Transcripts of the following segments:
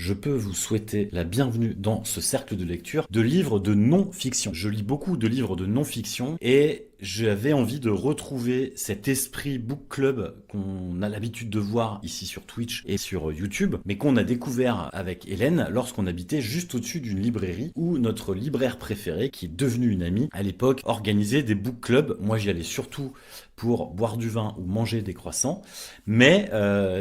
je peux vous souhaiter la bienvenue dans ce cercle de lecture de livres de non-fiction. Je lis beaucoup de livres de non-fiction et j'avais envie de retrouver cet esprit book club qu'on a l'habitude de voir ici sur Twitch et sur YouTube, mais qu'on a découvert avec Hélène lorsqu'on habitait juste au-dessus d'une librairie où notre libraire préféré, qui est devenu une amie à l'époque, organisait des book clubs. Moi, j'y allais surtout pour boire du vin ou manger des croissants, mais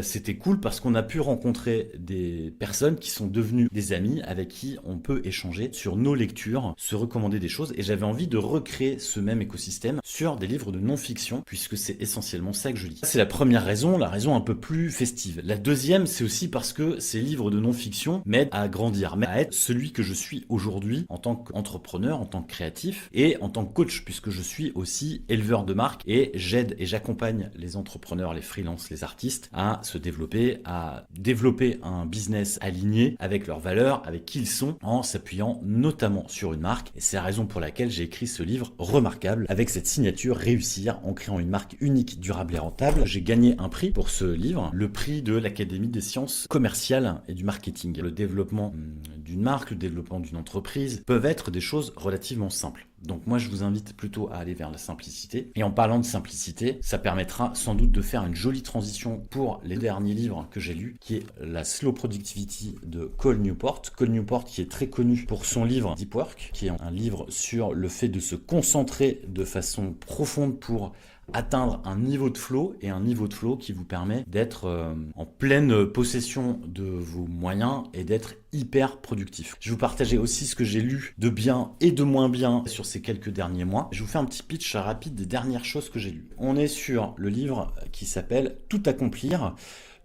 c'était cool parce qu'on a pu rencontrer des personnes qui sont devenues des amis avec qui on peut échanger sur nos lectures, se recommander des choses, et j'avais envie de recréer ce même écosystème sur des livres de non-fiction, puisque c'est essentiellement ça que je lis. C'est la première raison, la raison un peu plus festive. La deuxième, c'est aussi parce que ces livres de non-fiction m'aident à grandir, m'aident à être celui que je suis aujourd'hui en tant qu'entrepreneur, en tant que créatif et en tant que coach, puisque je suis aussi éleveur de marque et j'aide et j'accompagne les entrepreneurs, les freelances, les artistes à se développer, à développer un business aligné avec leurs valeurs, avec qui ils sont, en s'appuyant notamment sur une marque. Et c'est la raison pour laquelle j'ai écrit ce livre remarquable avec cette signature Réussir en créant une marque unique, durable et rentable. J'ai gagné un prix pour ce livre, le prix de l'Académie des sciences commerciales et du marketing. Le développement d'une marque, le développement d'une entreprise peuvent être des choses relativement simples. Donc moi je vous invite plutôt à aller vers la simplicité. Et en parlant de simplicité, ça permettra sans doute de faire une jolie transition pour les derniers livres que j'ai lus, qui est la Slow Productivity de Cal Newport. Cal Newport qui est très connu pour son livre Deep Work, qui est un livre sur le fait de se concentrer de façon profonde pour atteindre un niveau de flow, et un niveau de flow qui vous permet d'être en pleine possession de vos moyens et d'être hyper productif. Je vais vous partager aussi ce que j'ai lu de bien et de moins bien sur ces quelques derniers mois. Je vous fais un petit pitch rapide des dernières choses que j'ai lues. On est sur le livre qui s'appelle Tout accomplir,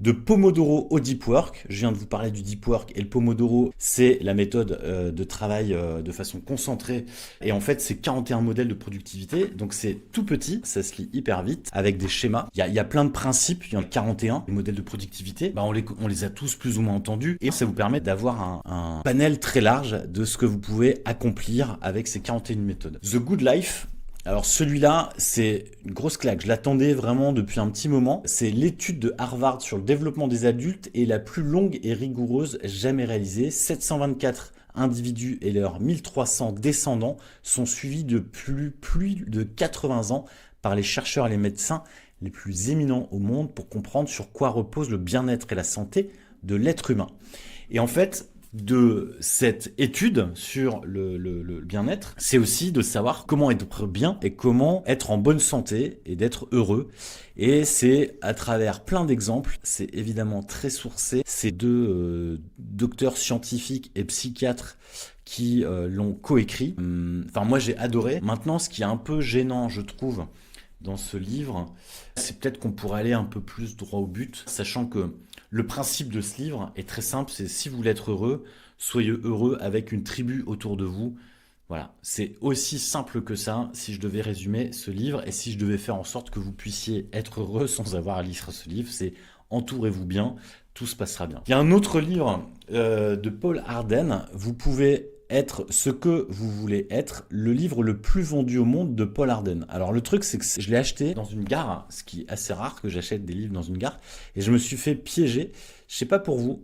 de Pomodoro au Deep Work. Je viens de vous parler du Deep Work, et le Pomodoro, c'est la méthode de travail de façon concentrée. Et en fait, c'est 41 modèles de productivité. Donc c'est tout petit, ça se lit hyper vite, avec des schémas. Il y a plein de principes, il y en a 41. Les modèles de productivité, on les a tous plus ou moins entendus. Et ça vous permet d'avoir un panel très large de ce que vous pouvez accomplir avec ces 41 méthodes. The Good Life. Alors celui-là, c'est une grosse claque. Je l'attendais vraiment depuis un petit moment. C'est l'étude de Harvard sur le développement des adultes et la plus longue et rigoureuse jamais réalisée. 724 individus et leurs 1300 descendants sont suivis de plus de 80 ans par les chercheurs et les médecins les plus éminents au monde pour comprendre sur quoi repose le bien-être et la santé de l'être humain. Et en fait, de cette étude sur le bien-être, c'est aussi de savoir comment être bien et comment être en bonne santé et d'être heureux. Et c'est à travers plein d'exemples, c'est évidemment très sourcé. C'est deux docteurs scientifiques et psychiatres qui l'ont coécrit. Enfin, moi j'ai adoré. Maintenant, ce qui est un peu gênant, je trouve, dans ce livre, c'est peut-être qu'on pourrait aller un peu plus droit au but, sachant que le principe de ce livre est très simple, c'est si vous voulez être heureux, soyez heureux avec une tribu autour de vous. Voilà, c'est aussi simple que ça si je devais résumer ce livre, et si je devais faire en sorte que vous puissiez être heureux sans avoir à lire ce livre, c'est entourez-vous bien, tout se passera bien. Il y a un autre livre de Paul Arden, vous pouvez être ce que vous voulez être, le livre le plus vendu au monde de Paul Arden. Alors le truc, c'est que je l'ai acheté dans une gare, ce qui est assez rare que j'achète des livres dans une gare, et je me suis fait piéger. Je sais pas pour vous,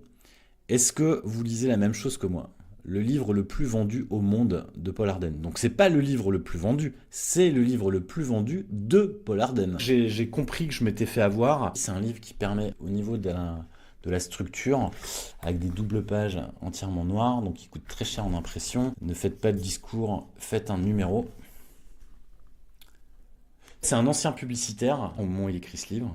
est-ce que vous lisez la même chose que moi? Le livre le plus vendu au monde de Paul Arden. Donc c'est pas le livre le plus vendu, c'est le livre le plus vendu de Paul Arden. J'ai compris que je m'étais fait avoir. C'est un livre qui permet, au niveau de la structure, avec des doubles pages entièrement noires, donc il coûte très cher en impression. Ne faites pas de discours, faites un numéro. C'est un ancien publicitaire au moment où il écrit ce livre,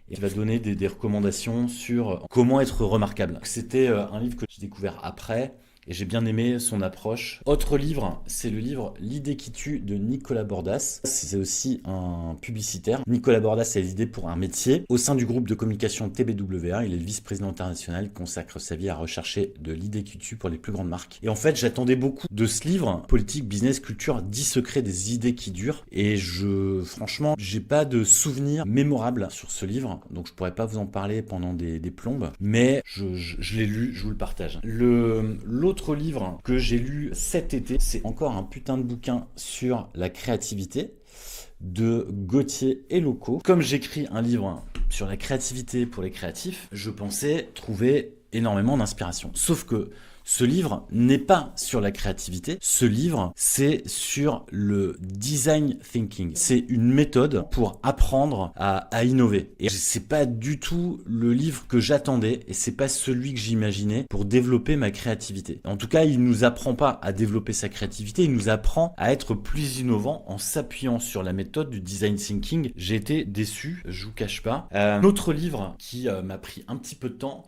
et il va donner des recommandations sur comment être remarquable. C'était un livre que j'ai découvert après, et j'ai bien aimé son approche. Autre livre, c'est le livre L'idée qui tue de Nicolas Bordas. C'est aussi un publicitaire. Nicolas Bordas a l'idée pour un métier. Au sein du groupe de communication TBWA, il est le vice-président international, il consacre sa vie à rechercher de l'idée qui tue pour les plus grandes marques. Et en fait, j'attendais beaucoup de ce livre, Politique, Business, Culture, 10 secrets des idées qui durent. Et franchement, j'ai pas de souvenirs mémorables sur ce livre, donc je pourrais pas vous en parler pendant des plombes, mais je l'ai lu, je vous le partage. L'autre livre que j'ai lu cet été, c'est encore un putain de bouquin sur la créativité de Gauthier et Loco. Comme j'écris un livre sur la créativité pour les créatifs, je pensais trouver énormément d'inspiration. Sauf que ce livre n'est pas sur la créativité, ce livre c'est sur le design thinking. C'est une méthode pour apprendre à innover. Et c'est pas du tout le livre que j'attendais et c'est pas celui que j'imaginais pour développer ma créativité. En tout cas, il nous apprend pas à développer sa créativité, il nous apprend à être plus innovant en s'appuyant sur la méthode du design thinking. J'ai été déçu, je vous cache pas. Un autre livre qui m'a pris un petit peu de temps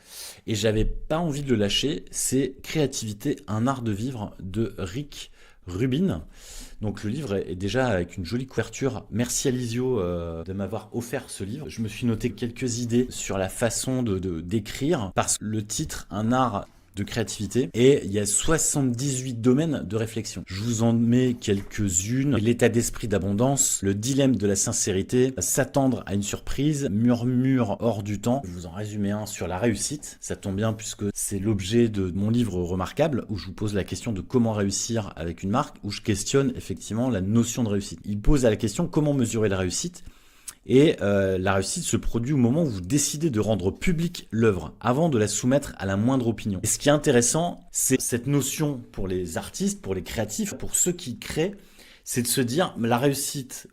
et j'avais pas envie de le lâcher, c'est Créativité, un art de vivre de Rick Rubin. Donc le livre est déjà avec une jolie couverture. Merci Alizio de m'avoir offert ce livre. Je me suis noté quelques idées sur la façon d'écrire parce que le titre, un art de créativité, et il y a 78 domaines de réflexion. Je vous en mets quelques-unes. L'état d'esprit d'abondance, le dilemme de la sincérité, s'attendre à une surprise, murmure hors du temps. Je vous en résumer un sur la réussite. Ça tombe bien puisque c'est l'objet de mon livre remarquable où je vous pose la question de comment réussir avec une marque, où je questionne effectivement la notion de réussite. Il pose la question comment mesurer la réussite. Et la réussite se produit au moment où vous décidez de rendre publique l'œuvre, avant de la soumettre à la moindre opinion. Et ce qui est intéressant, c'est cette notion pour les artistes, pour les créatifs, pour ceux qui créent, c'est de se dire, la réussite,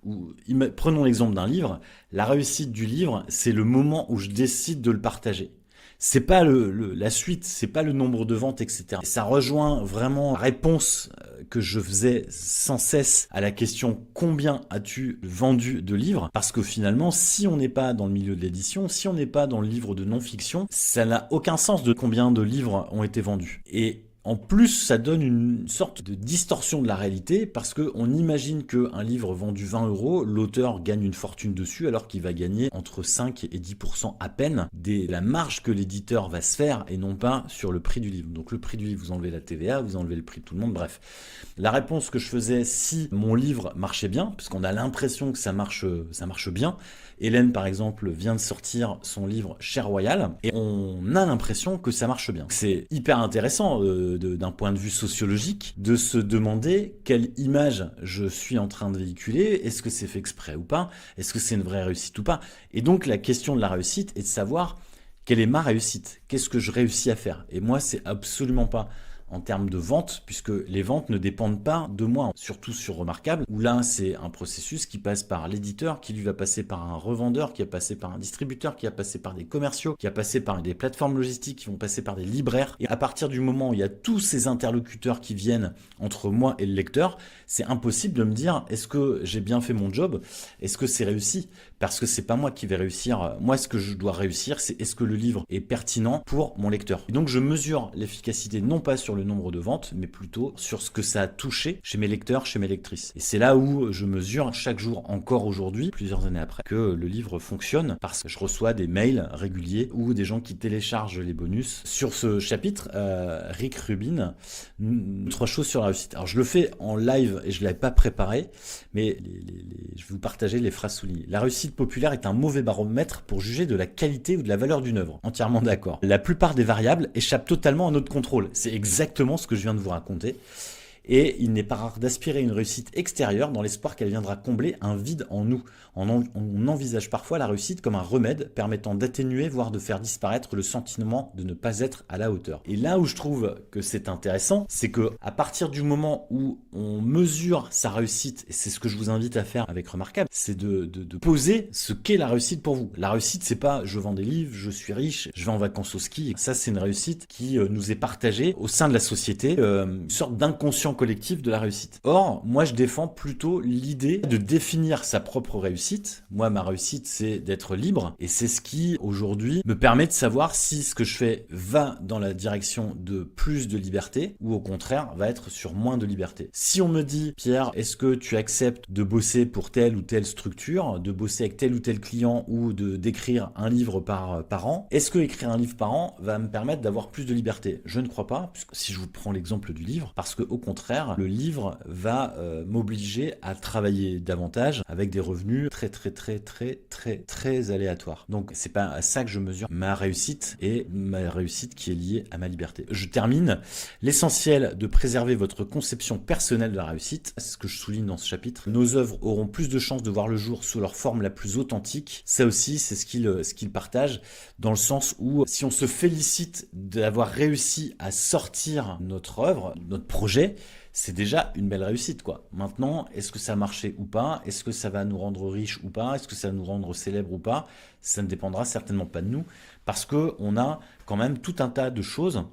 prenons l'exemple d'un livre, la réussite du livre, c'est le moment où je décide de le partager. C'est pas la suite, c'est pas le nombre de ventes, etc. Et ça rejoint vraiment la réponse que je faisais sans cesse à la question combien as-tu vendu de livres? Parce que finalement, si on n'est pas dans le milieu de l'édition, si on n'est pas dans le livre de non-fiction, ça n'a aucun sens de combien de livres ont été vendus. Et en plus, ça donne une sorte de distorsion de la réalité parce qu'on imagine qu'un livre vendu 20 €, l'auteur gagne une fortune dessus alors qu'il va gagner entre 5 et 10% à peine de la marge que l'éditeur va se faire et non pas sur le prix du livre. Donc le prix du livre, vous enlevez la TVA, vous enlevez le prix de tout le monde, bref. La réponse que je faisais si mon livre marchait bien, parce qu'on a l'impression que ça marche bien. Hélène, par exemple, vient de sortir son livre Cher Royal et on a l'impression que ça marche bien. C'est hyper intéressant d'un point de vue sociologique de se demander quelle image je suis en train de véhiculer, est-ce que c'est fait exprès ou pas, est-ce que c'est une vraie réussite ou pas. Et donc la question de la réussite est de savoir quelle est ma réussite, qu'est-ce que je réussis à faire. Et moi, c'est absolument pas en termes de vente, puisque les ventes ne dépendent pas de moi, surtout sur Remarquable, où là, c'est un processus qui passe par l'éditeur, qui lui va passer par un revendeur, qui va passer par un distributeur, qui va passer par des commerciaux, qui va passer par des plateformes logistiques, qui vont passer par des libraires. Et à partir du moment où il y a tous ces interlocuteurs qui viennent entre moi et le lecteur, c'est impossible de me dire, est-ce que j'ai bien fait mon job? Est-ce que c'est réussi? Parce que c'est pas moi qui vais réussir. Moi, ce que je dois réussir, c'est est-ce que le livre est pertinent pour mon lecteur? Et donc, je mesure l'efficacité non pas sur le nombre de ventes, mais plutôt sur ce que ça a touché chez mes lecteurs, chez mes lectrices. Et c'est là où je mesure chaque jour, encore aujourd'hui, plusieurs années après, que le livre fonctionne parce que je reçois des mails réguliers ou des gens qui téléchargent les bonus. Sur ce chapitre, Rick Rubin, 3 choses sur la réussite. Alors, je le fais en live et je ne l'avais pas préparé, mais je vais vous partager les phrases soulignées. La réussite populaire est un mauvais baromètre pour juger de la qualité ou de la valeur d'une œuvre. Entièrement d'accord. La plupart des variables échappent totalement à notre contrôle. C'est exactement ce que je viens de vous raconter. Et il n'est pas rare d'aspirer à une réussite extérieure dans l'espoir qu'elle viendra combler un vide en nous. On envisage parfois la réussite comme un remède permettant d'atténuer, voire de faire disparaître le sentiment de ne pas être à la hauteur. Et là où je trouve que c'est intéressant, c'est que à partir du moment où on mesure sa réussite, et c'est ce que je vous invite à faire avec Remarquable, c'est de poser ce qu'est la réussite pour vous. La réussite, c'est pas je vends des livres, je suis riche, je vais en vacances au ski. Ça, c'est une réussite qui nous est partagée au sein de la société, une sorte d'inconscient collectif de la réussite. Or, moi, je défends plutôt l'idée de définir sa propre réussite. Moi, ma réussite, c'est d'être libre et c'est ce qui, aujourd'hui, me permet de savoir si ce que je fais va dans la direction de plus de liberté ou au contraire, va être sur moins de liberté. Si on me dit, Pierre, est-ce que tu acceptes de bosser pour telle ou telle structure, de bosser avec tel ou tel client ou d'écrire un livre par an, est-ce que écrire un livre par an va me permettre d'avoir plus de liberté? Je ne crois pas, puisque si je vous prends l'exemple du livre, parce que au contraire, contraire, le livre va m'obliger à travailler davantage avec des revenus très aléatoires. Donc c'est pas à ça que je mesure ma réussite et ma réussite qui est liée à ma liberté. Je termine. L'essentiel de préserver votre conception personnelle de la réussite, c'est ce que je souligne dans ce chapitre. Nos œuvres auront plus de chances de voir le jour sous leur forme la plus authentique. Ça aussi, c'est ce qu'il partage, dans le sens où si on se félicite d'avoir réussi à sortir notre œuvre, notre projet, c'est déjà une belle réussite, quoi. Maintenant, est-ce que ça a marché ou pas? Est-ce que ça va nous rendre riches ou pas? Est-ce que ça va nous rendre célèbres ou pas? Ça ne dépendra certainement pas de nous, parce que on a quand même tout un tas de choses.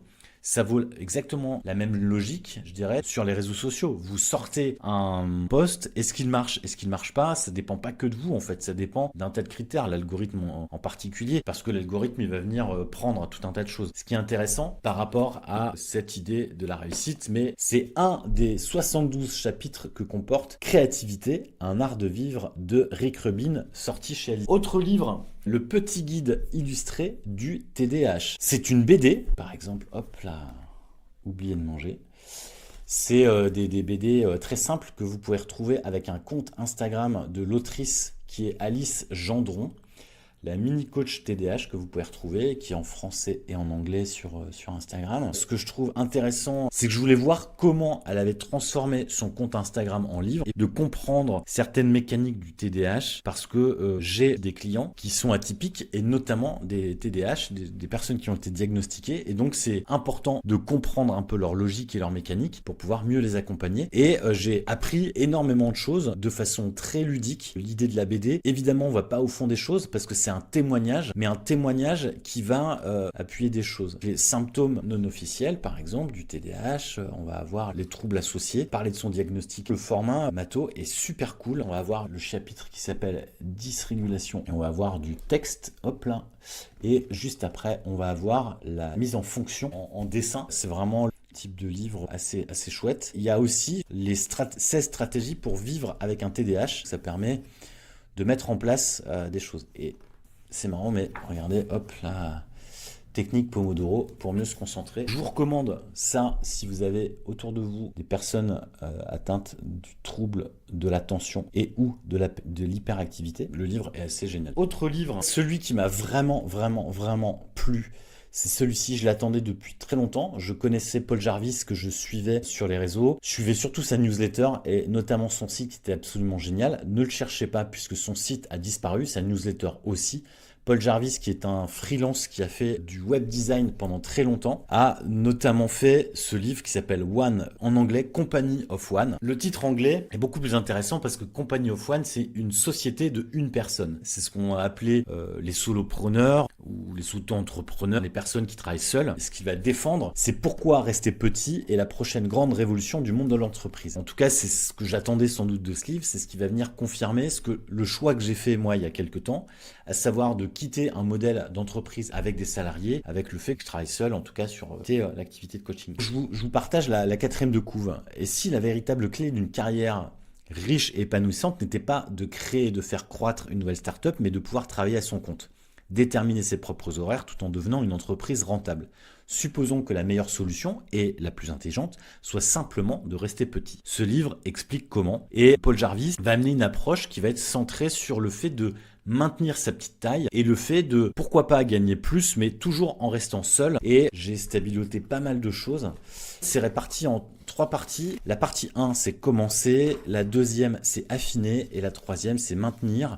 Ça vaut exactement la même logique, je dirais, sur les réseaux sociaux. Vous sortez un post, est-ce qu'il marche? Est-ce qu'il marche pas? Ça dépend pas que de vous, en fait. Ça dépend d'un tas de critères, l'algorithme en particulier, parce que l'algorithme, il va venir prendre tout un tas de choses. Ce qui est intéressant par rapport à cette idée de la réussite, mais c'est un des 72 chapitres que comporte Créativité, un art de vivre de Rick Rubin, sorti chez Alice. Autre livre, Le petit guide illustré du TDAH. C'est une BD, par exemple, hop là, oubliez de manger. C'est des BD très simples que vous pouvez retrouver avec un compte Instagram de l'autrice qui est Alice Gendron, la mini-coach TDAH que vous pouvez retrouver, qui est en français et en anglais sur Instagram. Ce que je trouve intéressant, c'est que je voulais voir comment elle avait transformé son compte Instagram en livre et de comprendre certaines mécaniques du TDAH, parce que j'ai des clients qui sont atypiques et notamment des TDAH, des personnes qui ont été diagnostiquées, et donc c'est important de comprendre un peu leur logique et leur mécanique pour pouvoir mieux les accompagner. Et j'ai appris énormément de choses de façon très ludique. L'idée de la BD, évidemment, on va pas au fond des choses parce que c'est un témoignage, mais un témoignage qui va appuyer des choses. Les symptômes non officiels, par exemple, du TDAH, on va avoir les troubles associés, parler de son diagnostic. Le format Mato est super cool. On va avoir le chapitre qui s'appelle dysrégulation et on va avoir du texte, hop là. Et juste après, on va avoir la mise en fonction en dessin. C'est vraiment le type de livre assez chouette. Il y a aussi les 16 stratégies pour vivre avec un TDAH. Ça permet de mettre en place des choses. Et c'est marrant, mais regardez, hop, la technique Pomodoro pour mieux se concentrer. Je vous recommande ça si vous avez autour de vous des personnes atteintes du trouble de l'attention et ou de l'hyperactivité. Le livre est assez génial. Autre livre, celui qui m'a vraiment plu, c'est celui-ci, je l'attendais depuis très longtemps. Je connaissais Paul Jarvis que je suivais sur les réseaux. Je suivais surtout sa newsletter et notamment son site qui était absolument génial. Ne le cherchez pas puisque son site a disparu, sa newsletter aussi. Paul Jarvis, qui est un freelance qui a fait du web design pendant très longtemps, a notamment fait ce livre qui s'appelle One, en anglais Company of One. Le titre anglais est beaucoup plus intéressant parce que Company of One, c'est une société de une personne. C'est ce qu'on a appelé les solopreneurs ou les auto-entrepreneurs, les personnes qui travaillent seules. Ce qu'il va défendre, c'est pourquoi rester petit est la prochaine grande révolution du monde de l'entreprise. En tout cas, c'est ce que j'attendais sans doute de ce livre, c'est ce qui va venir confirmer le choix que j'ai fait moi il y a quelques temps, à savoir de quitter un modèle d'entreprise avec des salariés, avec le fait que je travaille seul, en tout cas sur l'activité de coaching. Je vous partage la quatrième de couve. Et si la véritable clé d'une carrière riche et épanouissante n'était pas de créer et de faire croître une nouvelle start-up, mais de pouvoir travailler à son compte, déterminer ses propres horaires tout en devenant une entreprise rentable. Supposons que la meilleure solution, et la plus intelligente, soit simplement de rester petit. Ce livre explique comment, et Paul Jarvis va amener une approche qui va être centrée sur le fait de maintenir sa petite taille et le fait de, pourquoi pas gagner plus, mais toujours en restant seul. Et j'ai stabiloté pas mal de choses. C'est réparti en 3 parties. La partie 1, c'est commencer. La deuxième, c'est affiner. Et la troisième, c'est maintenir.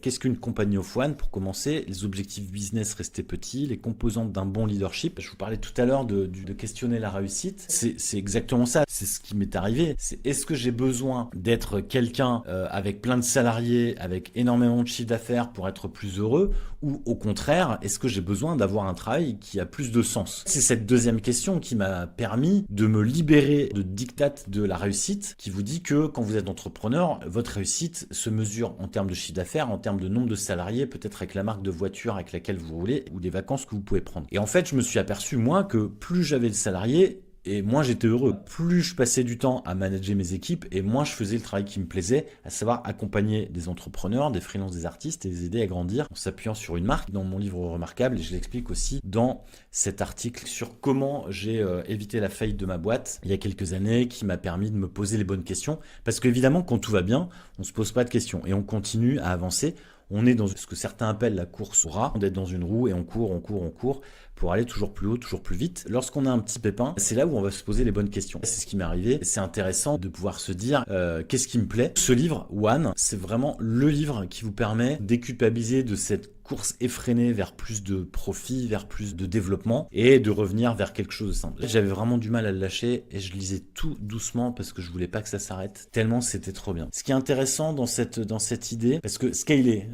Qu'est-ce qu'une compagnie of one? Pour commencer, les objectifs business, rester petits, les composantes d'un bon leadership. Je vous parlais tout à l'heure de questionner la réussite. C'est exactement ça. C'est ce qui m'est arrivé. Est-ce que j'ai besoin d'être quelqu'un avec plein de salariés, avec énormément de chiffre d'affaires pour être plus heureux? Ou au contraire, est-ce que j'ai besoin d'avoir un travail qui a plus de sens? C'est cette deuxième question qui m'a permis de me libérer de diktat de la réussite, qui vous dit que quand vous êtes entrepreneur, votre réussite se mesure en termes de chiffre d'affaires, en termes de nombre de salariés, peut-être avec la marque de voiture avec laquelle vous roulez ou des vacances que vous pouvez prendre. Et en fait, je me suis aperçu, moi, que plus j'avais de salariés, Et moins j'étais heureux. Plus je passais du temps à manager mes équipes et moins je faisais le travail qui me plaisait, à savoir accompagner des entrepreneurs, des freelances, des artistes et les aider à grandir en s'appuyant sur une marque. Dans mon livre Remarquable, et je l'explique aussi dans cet article sur comment j'ai évité la faillite de ma boîte il y a quelques années, qui m'a permis de me poser les bonnes questions. Parce qu'évidemment, quand tout va bien, on se pose pas de questions et on continue à avancer. On est dans ce que certains appellent la course au rat. On est dans une roue et on court pour aller toujours plus haut, toujours plus vite. Lorsqu'on a un petit pépin, c'est là où on va se poser les bonnes questions. C'est ce qui m'est arrivé. C'est intéressant de pouvoir se dire qu'est-ce qui me plaît. Ce livre, One, c'est vraiment le livre qui vous permet de déculpabiliser de cette course effrénée vers plus de profit, vers plus de développement et de revenir vers quelque chose de simple. J'avais vraiment du mal à le lâcher et je lisais tout doucement parce que je voulais pas que ça s'arrête tellement c'était trop bien. Ce qui est intéressant dans cette idée, parce que scaler,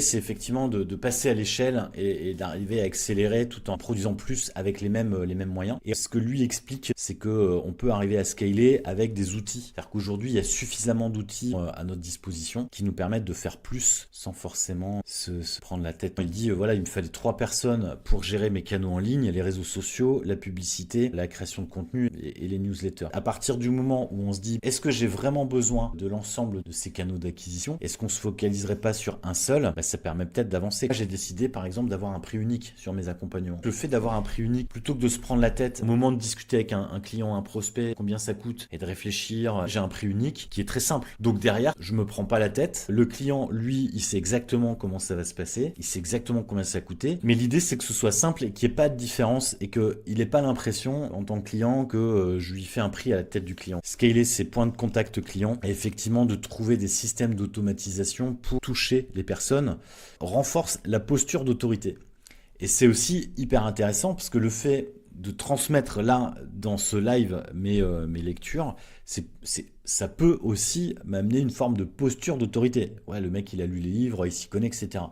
c'est effectivement de passer à l'échelle et d'arriver à accélérer tout en produisant plus avec les mêmes moyens. Et ce que lui explique, c'est que on peut arriver à scaler avec des outils. C'est-à-dire qu'aujourd'hui, il y a suffisamment d'outils à notre disposition qui nous permettent de faire plus sans forcément se prendre la tête. Il dit, voilà, il me fallait 3 personnes pour gérer mes canaux en ligne, les réseaux sociaux, la publicité, la création de contenu et les newsletters. À partir du moment où on se dit, est-ce que j'ai vraiment besoin de l'ensemble de ces canaux d'acquisition? Est-ce qu'on se focaliserait pas sur un seul? Ça permet peut-être d'avancer. J'ai décidé, par exemple, d'avoir un prix unique sur mes accompagnements. Le fait d'avoir un prix unique, plutôt que de se prendre la tête au moment de discuter avec un client, un prospect, combien ça coûte, et de réfléchir, j'ai un prix unique qui est très simple. Donc derrière, je me prends pas la tête. Le client, lui, il sait exactement comment ça va se passer. Il sait exactement combien ça a coûté. Mais l'idée, c'est que ce soit simple et qu'il n'y ait pas de différence et qu'il n'ait pas l'impression, en tant que client, que je lui fais un prix à la tête du client. Scaler ses points de contact client et effectivement de trouver des systèmes d'automatisation pour toucher les personnes renforce la posture d'autorité. Et c'est aussi hyper intéressant parce que le fait de transmettre là, dans ce live, mes lectures, ça peut aussi m'amener une forme de posture d'autorité. Ouais, le mec, il a lu les livres, il s'y connaît, etc.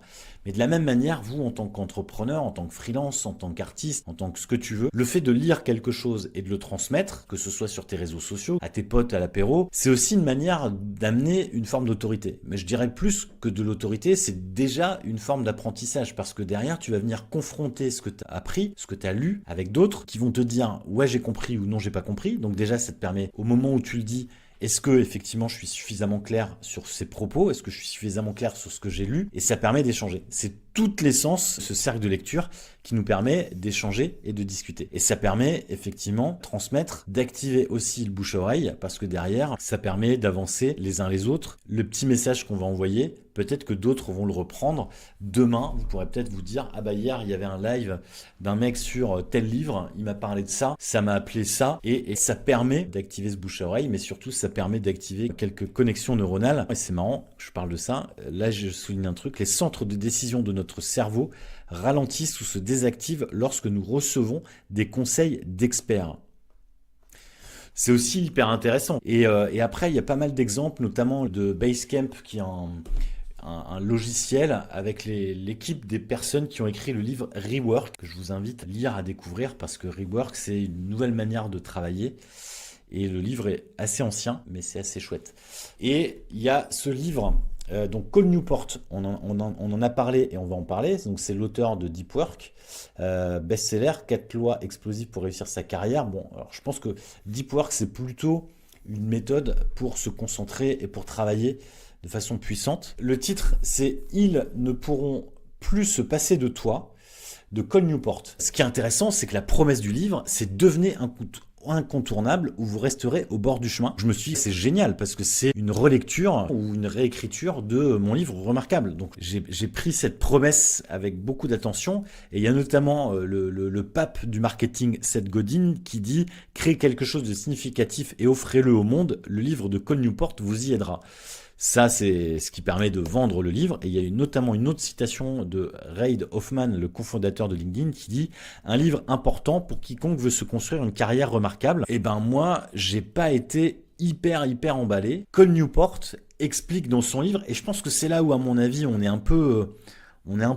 Mais de la même manière, vous, en tant qu'entrepreneur, en tant que freelance, en tant qu'artiste, en tant que ce que tu veux, le fait de lire quelque chose et de le transmettre, que ce soit sur tes réseaux sociaux, à tes potes, à l'apéro, c'est aussi une manière d'amener une forme d'autorité. Mais je dirais plus que de l'autorité, c'est déjà une forme d'apprentissage parce que derrière, tu vas venir confronter ce que tu as appris, ce que tu as lu avec d'autres qui vont te dire « ouais, j'ai compris » ou « non, j'ai pas compris ». Donc déjà, ça te permet, au moment où tu le dis, est-ce que effectivement je suis suffisamment clair sur ces propos? Est-ce que je suis suffisamment clair sur ce que j'ai lu? Et ça permet d'échanger. C'est toute l'essence, ce cercle de lecture, qui nous permet d'échanger et de discuter. Et ça permet effectivement de transmettre, d'activer aussi le bouche-oreille, parce que derrière, ça permet d'avancer les uns les autres. Le petit message qu'on va envoyer, peut-être que d'autres vont le reprendre. Demain, vous pourrez peut-être vous dire, ah bah hier, il y avait un live d'un mec sur tel livre, il m'a parlé de ça, ça m'a appelé ça, et ça permet d'activer ce bouche-oreille, mais surtout, ça permet d'activer quelques connexions neuronales. Et c'est marrant, je parle de ça. Là, je souligne un truc, les centres de décision de notre cerveau ralentissent ou se désactivent lorsque nous recevons des conseils d'experts. C'est aussi hyper intéressant. Et après, il y a pas mal d'exemples, notamment de Basecamp, qui est un logiciel avec l'équipe des personnes qui ont écrit le livre Rework, que je vous invite à lire, à découvrir, parce que Rework, c'est une nouvelle manière de travailler. Et le livre est assez ancien, mais c'est assez chouette. Et il y a ce livre, donc Cal Newport, on en a parlé et on va en parler. Donc c'est l'auteur de Deep Work, best-seller, 4 lois explosives pour réussir sa carrière. Bon, alors je pense que Deep Work, c'est plutôt une méthode pour se concentrer et pour travailler de façon puissante. Le titre, c'est « Ils ne pourront plus se passer de toi » de Cal Newport. Ce qui est intéressant, c'est que la promesse du livre, c'est « Devenez un incontournable où vous resterez au bord du chemin ». Je me suis dit, c'est génial parce que c'est une relecture ou une réécriture de mon livre Remarquable. Donc j'ai pris cette promesse avec beaucoup d'attention et il y a notamment le pape du marketing, Seth Godin, qui dit « Créez quelque chose de significatif et offrez-le au monde, le livre de Cal Newport vous y aidera ». Ça, c'est ce qui permet de vendre le livre. Et il y a notamment une autre citation de Reid Hoffman, le cofondateur de LinkedIn, qui dit « Un livre important pour quiconque veut se construire une carrière remarquable ». Et ben moi, j'ai pas été hyper emballé. Cal Newport explique dans son livre, et je pense que c'est là où, à mon avis, on est un peu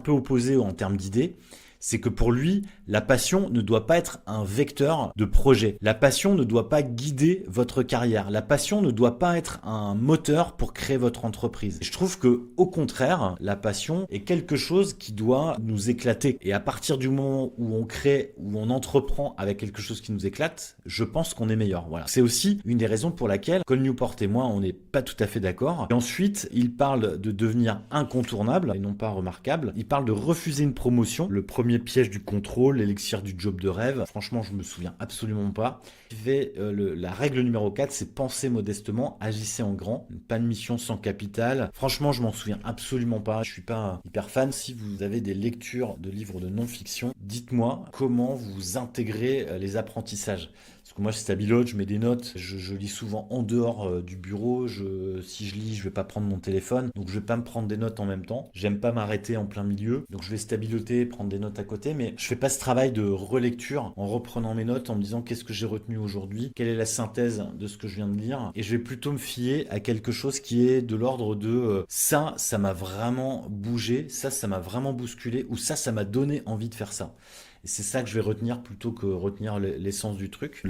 opposé en termes d'idées, c'est que pour lui, la passion ne doit pas être un vecteur de projet. La passion ne doit pas guider votre carrière. La passion ne doit pas être un moteur pour créer votre entreprise. Je trouve que, au contraire, la passion est quelque chose qui doit nous éclater. Et à partir du moment où on crée, où on entreprend avec quelque chose qui nous éclate, je pense qu'on est meilleur. Voilà. C'est aussi une des raisons pour laquelle Cole Newport et moi, on n'est pas tout à fait d'accord. Et ensuite, il parle de devenir incontournable et non pas remarquable. Il parle de refuser une promotion, le premier piège du contrôle, l'élixir du job de rêve. Franchement, je me souviens absolument pas. Il fait la règle numéro 4, c'est penser modestement, agissez en grand. Pas de mission sans capital. Franchement, je m'en souviens absolument pas. Je suis pas hyper fan. Si vous avez des lectures de livres de non-fiction, dites-moi comment vous intégrez les apprentissages. Parce que moi, c'est stabilote, je mets des notes, je lis souvent en dehors du bureau, si je lis, je vais pas prendre mon téléphone, donc je vais pas me prendre des notes en même temps. J'aime pas m'arrêter en plein milieu, donc je vais stabiloter, prendre des notes à côté, mais je fais pas ce travail de relecture en reprenant mes notes, en me disant qu'est-ce que j'ai retenu aujourd'hui, quelle est la synthèse de ce que je viens de lire, et je vais plutôt me fier à quelque chose qui est de l'ordre de ça m'a vraiment bougé, ça m'a vraiment bousculé, ou ça m'a donné envie de faire ça. Et c'est ça que je vais retenir plutôt que retenir l'essence du truc.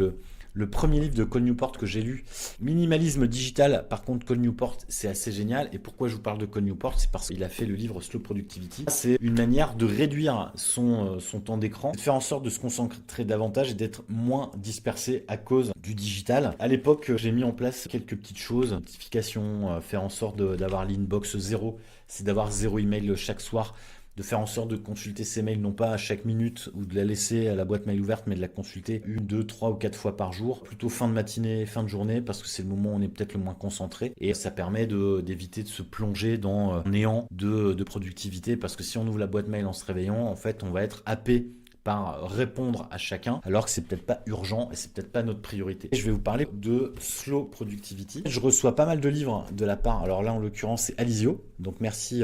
Le premier livre de Cole Newport que j'ai lu, Minimalisme digital, par contre Cole Newport, c'est assez génial. Et pourquoi je vous parle de Cole Newport? C'est parce qu'il a fait le livre Slow Productivity. C'est une manière de réduire son temps d'écran, de faire en sorte de se concentrer davantage et d'être moins dispersé à cause du digital. À l'époque, j'ai mis en place quelques petites choses, notifications, faire en sorte d'avoir l'inbox zéro, c'est d'avoir 0 email chaque soir, de faire en sorte de consulter ses mails non pas à chaque minute ou de la laisser à la boîte mail ouverte, mais de la consulter 1, 2, 3 ou 4 fois par jour, plutôt fin de matinée, fin de journée, parce que c'est le moment où on est peut-être le moins concentré, et ça permet d'éviter de se plonger dans un néant de productivité, parce que si on ouvre la boîte mail en se réveillant, en fait on va être happé par répondre à chacun, alors que c'est peut-être pas urgent et c'est peut-être pas notre priorité. Et je vais vous parler de Slow Productivity. Je reçois pas mal de livres de la part, alors là en l'occurrence c'est Alizio, donc merci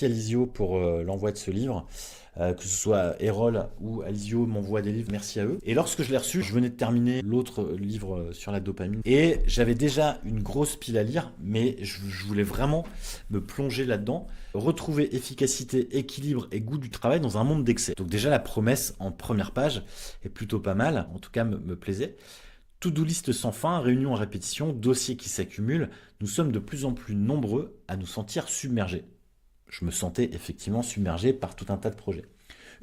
Alizio pour l'envoi de ce livre. Que ce soit Erol ou Alizio m'envoie des livres, merci à eux. Et lorsque je l'ai reçu, je venais de terminer l'autre livre sur la dopamine et j'avais déjà une grosse pile à lire, mais je voulais vraiment me plonger là-dedans, retrouver efficacité, équilibre et goût du travail dans un monde d'excès. Donc déjà la promesse en première page est plutôt pas mal, en tout cas me plaisait. To-do list sans fin, réunions à répétition, dossiers qui s'accumulent, nous sommes de plus en plus nombreux à nous sentir submergés. Je me sentais effectivement submergé par tout un tas de projets.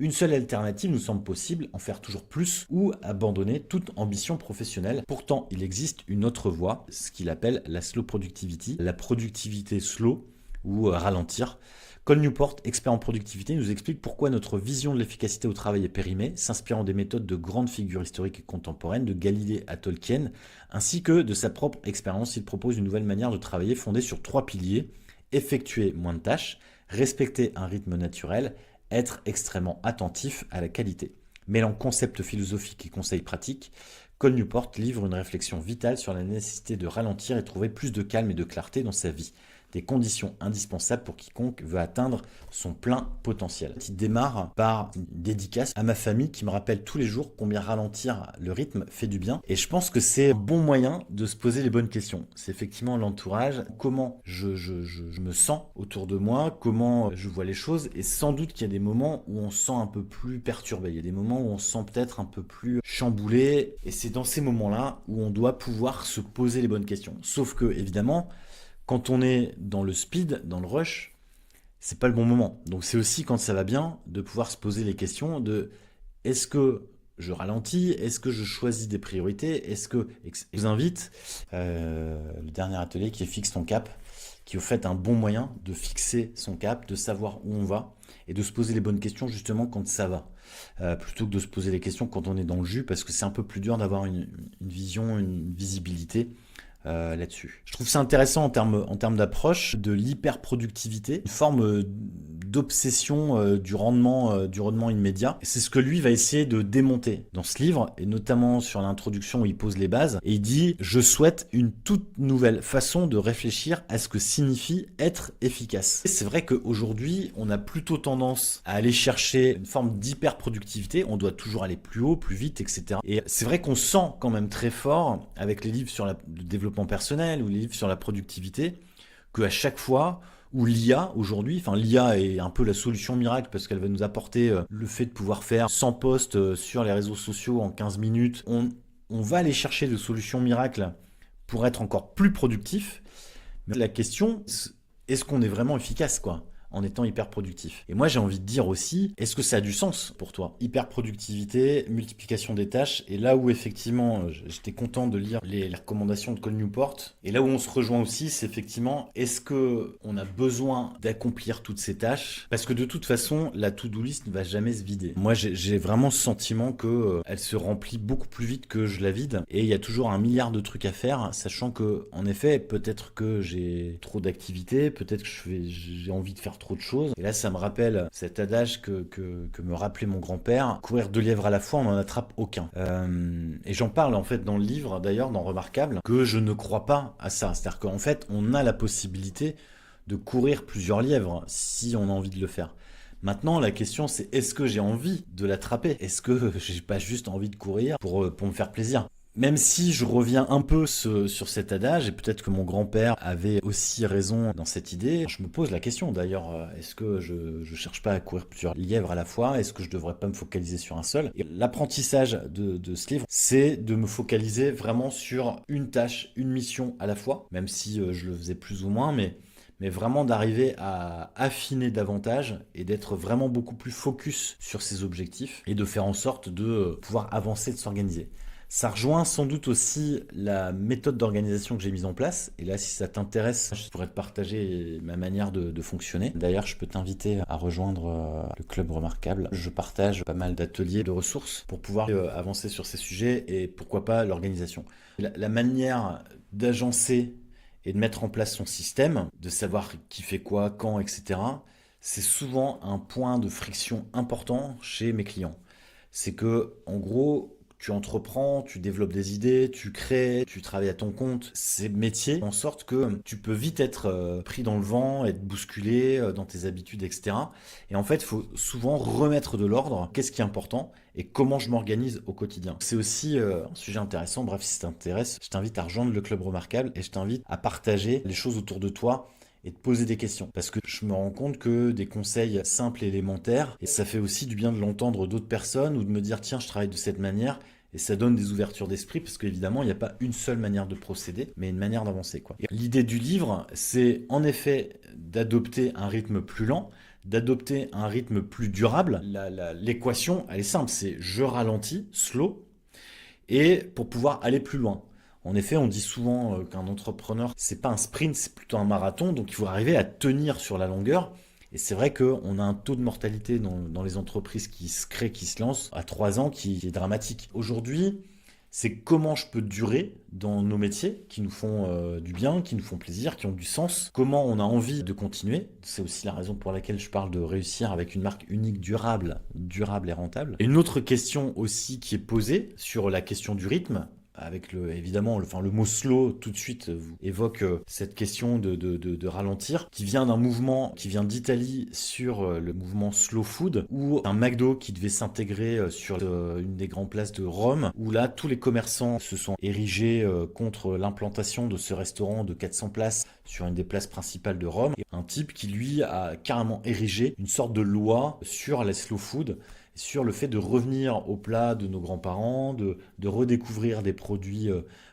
Une seule alternative nous semble possible, en faire toujours plus ou abandonner toute ambition professionnelle. Pourtant, il existe une autre voie, ce qu'il appelle la slow productivity, la productivité slow ou ralentir. Cole Newport, expert en productivité, nous explique pourquoi notre vision de l'efficacité au travail est périmée, s'inspirant des méthodes de grandes figures historiques et contemporaines, de Galilée à Tolkien, ainsi que de sa propre expérience. Il propose une nouvelle manière de travailler fondée sur 3 piliers: effectuer moins de tâches, respecter un rythme naturel, être extrêmement attentif à la qualité. Mêlant concepts philosophiques et conseils pratiques, Cole Newport livre une réflexion vitale sur la nécessité de ralentir et trouver plus de calme et de clarté dans sa vie. Des conditions indispensables pour quiconque veut atteindre son plein potentiel. Il démarre par une dédicace à ma famille qui me rappelle tous les jours combien ralentir le rythme fait du bien. Et je pense que c'est un bon moyen de se poser les bonnes questions. C'est effectivement l'entourage, comment je me sens autour de moi, comment je vois les choses. Et sans doute qu'il y a des moments où on se sent un peu plus perturbé. Il y a des moments où on se sent peut-être un peu plus chamboulé. Et c'est dans ces moments-là où on doit pouvoir se poser les bonnes questions. Sauf que, évidemment, quand on est dans le speed, dans le rush, c'est pas le bon moment. Donc c'est aussi quand ça va bien de pouvoir se poser les questions de est-ce que je ralentis, est-ce que je choisis des priorités, est-ce que je vous invite le dernier atelier qui est Fixe ton cap, qui est au fait un bon moyen de fixer son cap, de savoir où on va et de se poser les bonnes questions justement quand ça va, plutôt que de se poser les questions quand on est dans le jus, parce que c'est un peu plus dur d'avoir une vision, une visibilité là-dessus. Je trouve ça intéressant en termes d'approche de l'hyperproductivité, une forme d'obsession du rendement immédiat. Et c'est ce que lui va essayer de démonter dans ce livre, et notamment sur l'introduction où il pose les bases. Et il dit: je souhaite une toute nouvelle façon de réfléchir à ce que signifie être efficace. Et c'est vrai qu'aujourd'hui, on a plutôt tendance à aller chercher une forme d'hyperproductivité. On doit toujours aller plus haut, plus vite, etc. Et c'est vrai qu'on sent quand même très fort avec les livres sur le développement personnel ou les livres sur la productivité qu'à chaque fois ou l'IA aujourd'hui. Enfin, l'IA est un peu la solution miracle parce qu'elle va nous apporter le fait de pouvoir faire 100 posts sur les réseaux sociaux en 15 minutes. On va aller chercher des solutions miracles pour être encore plus productif. Mais la question, est-ce qu'on est vraiment efficace, quoi, en étant hyper productif? Et moi, j'ai envie de dire aussi, est-ce que ça a du sens pour toi? Hyper productivité, multiplication des tâches, et là où effectivement, j'étais content de lire les recommandations de Cole Newport, et là où on se rejoint aussi, c'est effectivement, est-ce que on a besoin d'accomplir toutes ces tâches? Parce que de toute façon, la to-do list ne va jamais se vider. Moi, j'ai vraiment ce sentiment que elle se remplit beaucoup plus vite que je la vide, et il y a toujours un milliard de trucs à faire, sachant que, en effet, peut-être que j'ai trop d'activités, peut-être que j'ai envie de faire trop de choses. Et là, ça me rappelle cet adage que me rappelait mon grand-père: courir 2 lièvres à la fois, on n'en attrape aucun. Et j'en parle en fait dans le livre, d'ailleurs, dans Remarquable, que je ne crois pas à ça. C'est-à-dire qu'en fait, on a la possibilité de courir plusieurs lièvres si on a envie de le faire. Maintenant, la question, c'est est-ce que j'ai envie de l'attraper? Est-ce que j'ai pas juste envie de courir pour me faire plaisir? Même si je reviens un peu sur cet adage, et peut-être que mon grand-père avait aussi raison dans cette idée, je me pose la question d'ailleurs, est-ce que je cherche pas à courir plusieurs lièvres à la fois? Est-ce que je devrais pas me focaliser sur un seul? Et l'apprentissage de ce livre, c'est de me focaliser vraiment sur une tâche, une mission à la fois, même si je le faisais plus ou moins, mais vraiment d'arriver à affiner davantage et d'être vraiment beaucoup plus focus sur ses objectifs et de faire en sorte de pouvoir avancer, de s'organiser. Ça rejoint sans doute aussi la méthode d'organisation que j'ai mise en place. Et là, si ça t'intéresse, je pourrais te partager ma manière de fonctionner. D'ailleurs, je peux t'inviter à rejoindre le Club Remarquable. Je partage pas mal d'ateliers, de ressources pour pouvoir avancer sur ces sujets et pourquoi pas l'organisation. La manière d'agencer et de mettre en place son système, de savoir qui fait quoi, quand, etc., c'est souvent un point de friction important chez mes clients. C'est que, en gros, tu entreprends, tu développes des idées, tu crées, tu travailles à ton compte. Ces métiers en sorte que tu peux vite être pris dans le vent, être bousculé dans tes habitudes, etc. Et en fait, il faut souvent remettre de l'ordre. Qu'est-ce qui est important et comment je m'organise au quotidien? C'est aussi un sujet intéressant. Bref, si ça t'intéresse, je t'invite à rejoindre le Club Remarquable et je t'invite à partager les choses autour de toi et de poser des questions. Parce que je me rends compte que des conseils simples et élémentaires, et ça fait aussi du bien de l'entendre d'autres personnes ou de me dire tiens, je travaille de cette manière. Et ça donne des ouvertures d'esprit parce qu'évidemment, il n'y a pas une seule manière de procéder, mais une manière d'avancer, quoi. L'idée du livre, c'est en effet d'adopter un rythme plus lent, d'adopter un rythme plus durable. L'équation, elle est simple, c'est je ralentis, slow, et pour pouvoir aller plus loin. En effet, on dit souvent qu'un entrepreneur, c'est pas un sprint, c'est plutôt un marathon, donc il faut arriver à tenir sur la longueur. Et c'est vrai qu'on a un taux de mortalité dans les entreprises qui se créent, qui se lancent à 3 ans qui est dramatique. Aujourd'hui, c'est comment je peux durer dans nos métiers qui nous font du bien, qui nous font plaisir, qui ont du sens. Comment on a envie de continuer. C'est aussi la raison pour laquelle je parle de réussir avec une marque unique, durable et rentable. Et une autre question aussi qui est posée sur la question du rythme, avec évidemment le mot slow tout de suite vous évoque cette question de ralentir, qui vient d'un mouvement qui vient d'Italie sur le mouvement slow food, ou un McDo qui devait s'intégrer sur une des grandes places de Rome, où là tous les commerçants se sont érigés contre l'implantation de ce restaurant de 400 places sur une des places principales de Rome, et un type qui lui a carrément érigé une sorte de loi sur la slow food, sur le fait de revenir au plat de nos grands-parents, de redécouvrir des produits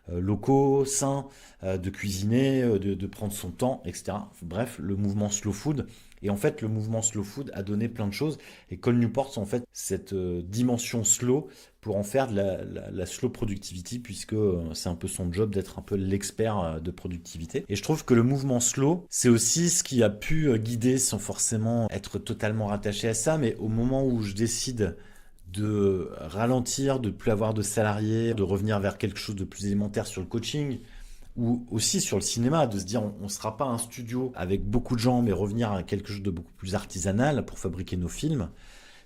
locaux, sains, de cuisiner, de prendre son temps, etc. Bref, le mouvement slow food. Et en fait, le mouvement slow food a donné plein de choses. Et Cole Newport, en fait, cette dimension slow pour en faire de la slow productivity, puisque c'est un peu son job d'être un peu l'expert de productivité. Et je trouve que le mouvement slow, c'est aussi ce qui a pu guider sans forcément être totalement rattaché à ça, mais au moment où je décide de ralentir, de ne plus avoir de salariés, de revenir vers quelque chose de plus élémentaire sur le coaching, ou aussi sur le cinéma, de se dire on ne sera pas un studio avec beaucoup de gens, mais revenir à quelque chose de beaucoup plus artisanal pour fabriquer nos films.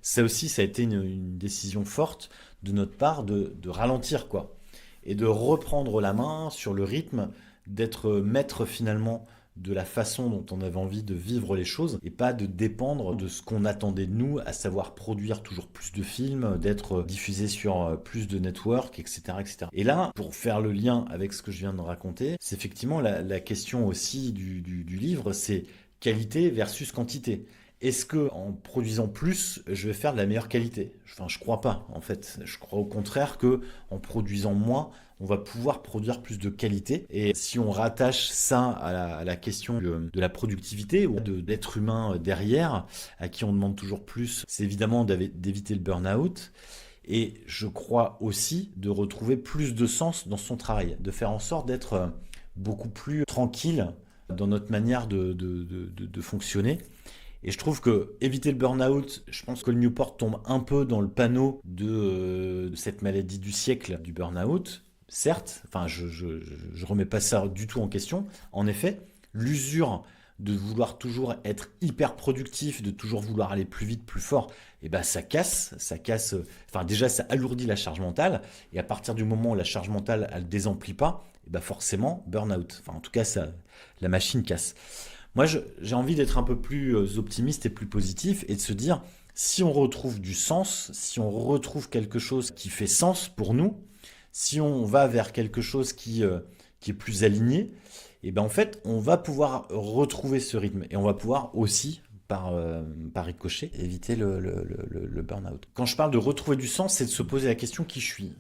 Ça aussi, ça a été une décision forte de notre part de ralentir, quoi. Et de reprendre la main sur le rythme, d'être maître finalement de la façon dont on avait envie de vivre les choses et pas de dépendre de ce qu'on attendait de nous, à savoir produire toujours plus de films, d'être diffusé sur plus de networks, etc., etc. Et là, pour faire le lien avec ce que je viens de raconter, c'est effectivement la question aussi du livre, c'est qualité versus quantité. Est-ce que en produisant plus, je vais faire de la meilleure qualité? Enfin, je crois pas, en fait. Je crois au contraire que en produisant moins, on va pouvoir produire plus de qualité. Et si on rattache ça à la question de la productivité ou de l'être humain derrière, à qui on demande toujours plus, c'est évidemment d'éviter le burn-out. Et je crois aussi de retrouver plus de sens dans son travail, de faire en sorte d'être beaucoup plus tranquille dans notre manière de fonctionner. Et je trouve que éviter le burn-out, je pense que le Newport tombe un peu dans le panneau de cette maladie du siècle du burn-out. Certes, enfin, je remets pas ça du tout en question. En effet, l'usure de vouloir toujours être hyper productif, de toujours vouloir aller plus vite, plus fort, et ben ça casse, enfin déjà ça alourdit la charge mentale, et à partir du moment où la charge mentale elle désemplit pas, et ben forcément burn-out. Enfin en tout cas ça, la machine casse. Moi, j'ai envie d'être un peu plus optimiste et plus positif et de se dire, si on retrouve du sens, si on retrouve quelque chose qui fait sens pour nous, si on va vers quelque chose qui est plus aligné, et ben en fait, on va pouvoir retrouver ce rythme et on va pouvoir aussi, par ricochet, éviter le burn-out. Quand je parle de retrouver du sens, c'est de se poser la question qui je suis.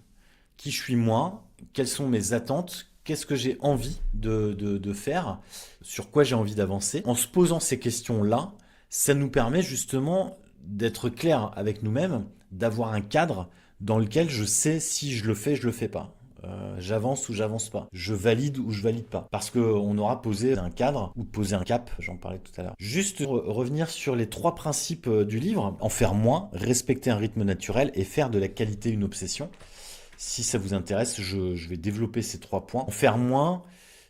Qui je suis moi? Quelles sont mes attentes? Qu'est-ce que j'ai envie de faire? Sur quoi j'ai envie d'avancer? En se posant ces questions-là, ça nous permet justement d'être clair avec nous-mêmes, d'avoir un cadre dans lequel je sais si je le fais pas. J'avance ou j'avance pas. Je valide ou je valide pas. Parce qu'on aura posé un cadre ou posé un cap, j'en parlais tout à l'heure. Juste revenir sur les 3 principes du livre. En faire moins, respecter un rythme naturel et faire de la qualité une obsession. Si ça vous intéresse, je vais développer ces 3 points. En faire moins,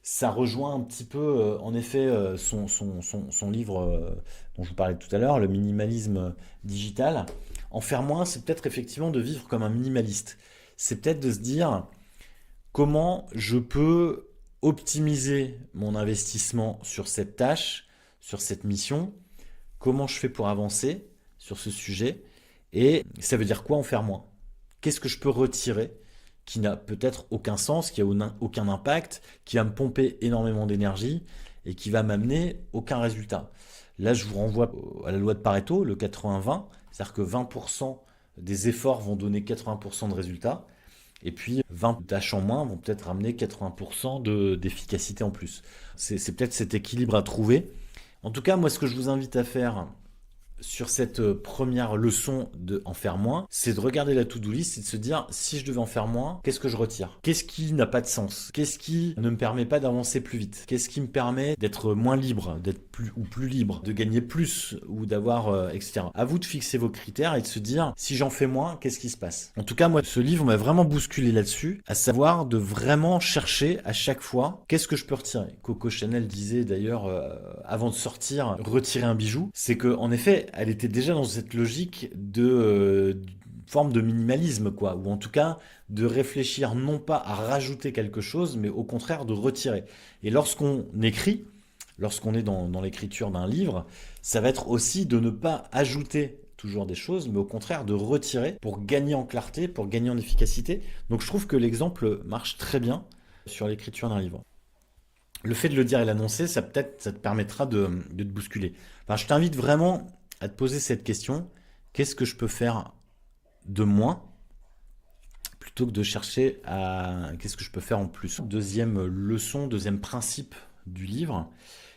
ça rejoint un petit peu, en effet, son livre dont je vous parlais tout à l'heure, le minimalisme digital. En faire moins, c'est peut-être effectivement de vivre comme un minimaliste. C'est peut-être de se dire comment je peux optimiser mon investissement sur cette tâche, sur cette mission, comment je fais pour avancer sur ce sujet, et ça veut dire quoi en faire moins? Qu'est-ce que je peux retirer qui n'a peut-être aucun sens, qui a aucun impact, qui va me pomper énormément d'énergie et qui va m'amener aucun résultat. Là, je vous renvoie à la loi de Pareto, le 80-20, c'est-à-dire que 20% des efforts vont donner 80% de résultats, et puis 20 tâches en moins vont peut-être ramener 80% d'efficacité en plus. C'est peut-être cet équilibre à trouver. En tout cas, moi, ce que je vous invite à faire sur cette première leçon de en faire moins, c'est de regarder la to-do list et de se dire, si je devais en faire moins, qu'est-ce que je retire? Qu'est-ce qui n'a pas de sens? Qu'est-ce qui ne me permet pas d'avancer plus vite? Qu'est-ce qui me permet d'être moins libre, d'être plus libre, de gagner plus ou d'avoir, etc. À vous de fixer vos critères et de se dire, si j'en fais moins, qu'est-ce qui se passe? En tout cas, moi, ce livre m'a vraiment bousculé là-dessus, à savoir de vraiment chercher à chaque fois, qu'est-ce que je peux retirer? Coco Chanel disait d'ailleurs, avant de sortir, retirer un bijou. C'est que, en effet, elle était déjà dans cette logique de forme de minimalisme, quoi, ou en tout cas de réfléchir non pas à rajouter quelque chose, mais au contraire de retirer. Et lorsqu'on écrit, lorsqu'on est dans l'écriture d'un livre, ça va être aussi de ne pas ajouter toujours des choses, mais au contraire de retirer pour gagner en clarté, pour gagner en efficacité. Donc je trouve que l'exemple marche très bien sur l'écriture d'un livre. Le fait de le dire et l'annoncer, ça te permettra de te bousculer. Enfin, je t'invite vraiment à te poser cette question, qu'est-ce que je peux faire de moins plutôt que de chercher à qu'est-ce que je peux faire en plus. Deuxième leçon, deuxième principe du livre,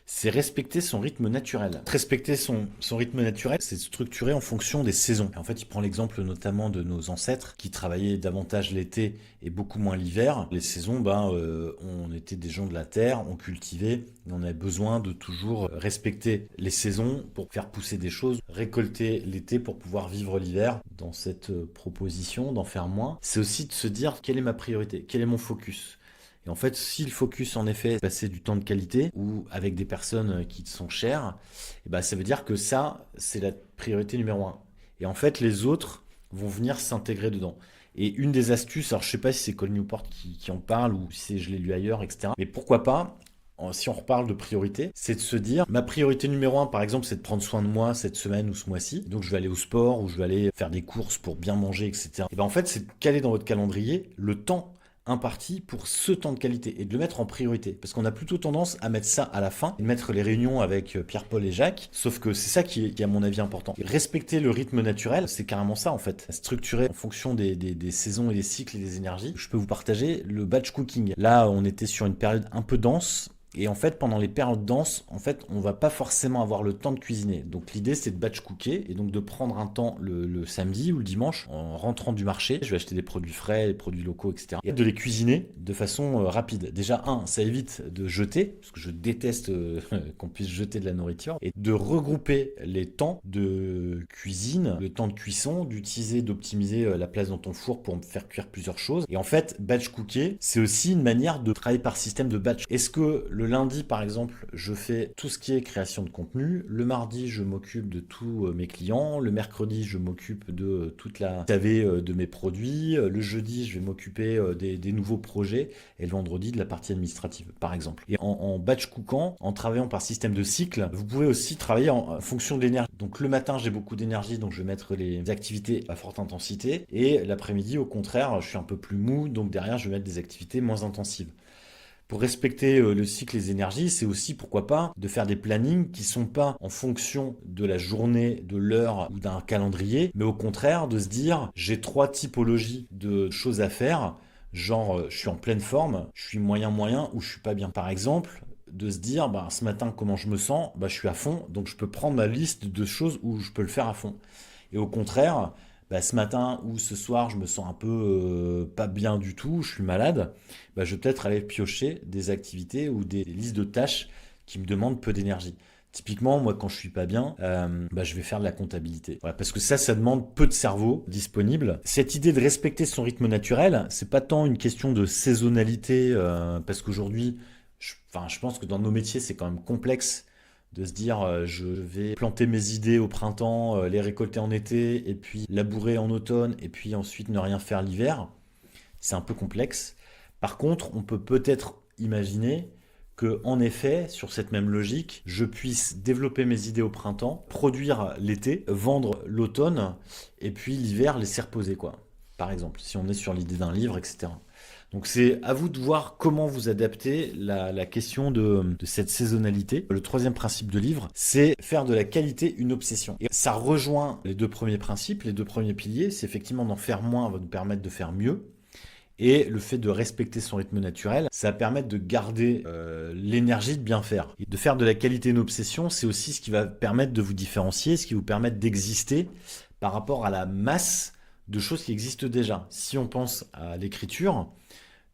c'est respecter son rythme naturel. Respecter son rythme naturel, c'est structurer en fonction des saisons. Et en fait, il prend l'exemple notamment de nos ancêtres qui travaillaient davantage l'été et beaucoup moins l'hiver. Les saisons, on était des gens de la terre, on cultivait, et on avait besoin de toujours respecter les saisons pour faire pousser des choses, récolter l'été pour pouvoir vivre l'hiver. Dans cette proposition d'en faire moins, c'est aussi de se dire quelle est ma priorité, quel est mon focus. Et en fait, si le focus, en effet, est passer du temps de qualité ou avec des personnes qui te sont chères, ça veut dire que ça, c'est la priorité numéro 1. Et en fait, les autres vont venir s'intégrer dedans. Et une des astuces, alors je sais pas si c'est Cal Newport qui en parle ou si je l'ai lu ailleurs, etc. Mais pourquoi pas, si on reparle de priorité, c'est de se dire, ma priorité numéro 1, par exemple, c'est de prendre soin de moi cette semaine ou ce mois-ci. Donc je vais aller au sport ou je vais aller faire des courses pour bien manger, etc. Et en fait, c'est de caler dans votre calendrier le temps imparti pour ce temps de qualité et de le mettre en priorité. Parce qu'on a plutôt tendance à mettre ça à la fin et de mettre les réunions avec Pierre-Paul et Jacques. Sauf que c'est ça qui est à mon avis important. Et respecter le rythme naturel, c'est carrément ça en fait. Structurer en fonction des saisons et des cycles et des énergies. Je peux vous partager le batch cooking. Là, on était sur une période un peu dense. Et en fait, pendant les périodes denses, en fait, on va pas forcément avoir le temps de cuisiner. Donc l'idée, c'est de batch cooker et donc de prendre un temps le samedi ou le dimanche en rentrant du marché. Je vais acheter des produits frais, des produits locaux, etc. Et de les cuisiner de façon rapide. Déjà, ça évite de jeter, parce que je déteste qu'on puisse jeter de la nourriture, et de regrouper les temps de cuisine, le temps de cuisson, d'optimiser la place dans ton four pour faire cuire plusieurs choses. Et en fait, batch cooker, c'est aussi une manière de travailler par système de batch. Est-ce que le lundi, par exemple, je fais tout ce qui est création de contenu. Le mardi, je m'occupe de tous mes clients. Le mercredi, je m'occupe de toute la SAV de mes produits. Le jeudi, je vais m'occuper des nouveaux projets. Et le vendredi, de la partie administrative, par exemple. Et en batch cookant, en travaillant par système de cycle, vous pouvez aussi travailler en fonction de l'énergie. Donc le matin, j'ai beaucoup d'énergie, donc je vais mettre les activités à forte intensité. Et l'après-midi, au contraire, je suis un peu plus mou, donc derrière, je vais mettre des activités moins intensives. Pour respecter le cycle des énergies, c'est aussi, pourquoi pas, de faire des plannings qui sont pas en fonction de la journée, de l'heure ou d'un calendrier, mais au contraire de se dire, j'ai 3 typologies de choses à faire, genre je suis en pleine forme, je suis moyen ou je suis pas bien. Par exemple, de se dire, bah, ce matin, comment je me sens, bah, je suis à fond, donc je peux prendre ma liste de choses où je peux le faire à fond. Et au contraire, bah, ce matin ou ce soir, je me sens un peu pas bien du tout, je suis malade, bah, je vais peut-être aller piocher des activités ou des listes de tâches qui me demandent peu d'énergie. Typiquement, moi, quand je suis pas bien, bah, je vais faire de la comptabilité. Voilà, parce que ça demande peu de cerveau disponible. Cette idée de respecter son rythme naturel, c'est pas tant une question de saisonnalité, parce qu'aujourd'hui, je pense que dans nos métiers, c'est quand même complexe de se dire je vais planter mes idées au printemps, les récolter en été, et puis labourer en automne, et puis ensuite ne rien faire l'hiver. C'est un peu complexe. Par contre, on peut peut-être imaginer que, en effet, sur cette même logique, je puisse développer mes idées au printemps, produire l'été, vendre l'automne, et puis l'hiver laisser reposer, quoi. Par exemple, si on est sur l'idée d'un livre, etc. Donc c'est à vous de voir comment vous adaptez la question de cette saisonnalité. Le troisième principe de livre, c'est faire de la qualité une obsession. Et ça rejoint les deux premiers principes, les deux premiers piliers, c'est effectivement d'en faire moins va nous permettre de faire mieux. Et le fait de respecter son rythme naturel, ça va permettre de garder l'énergie de bien faire. Et de faire de la qualité une obsession, c'est aussi ce qui va permettre de vous différencier, ce qui vous permet d'exister par rapport à la masse de choses qui existent déjà. Si on pense à l'écriture,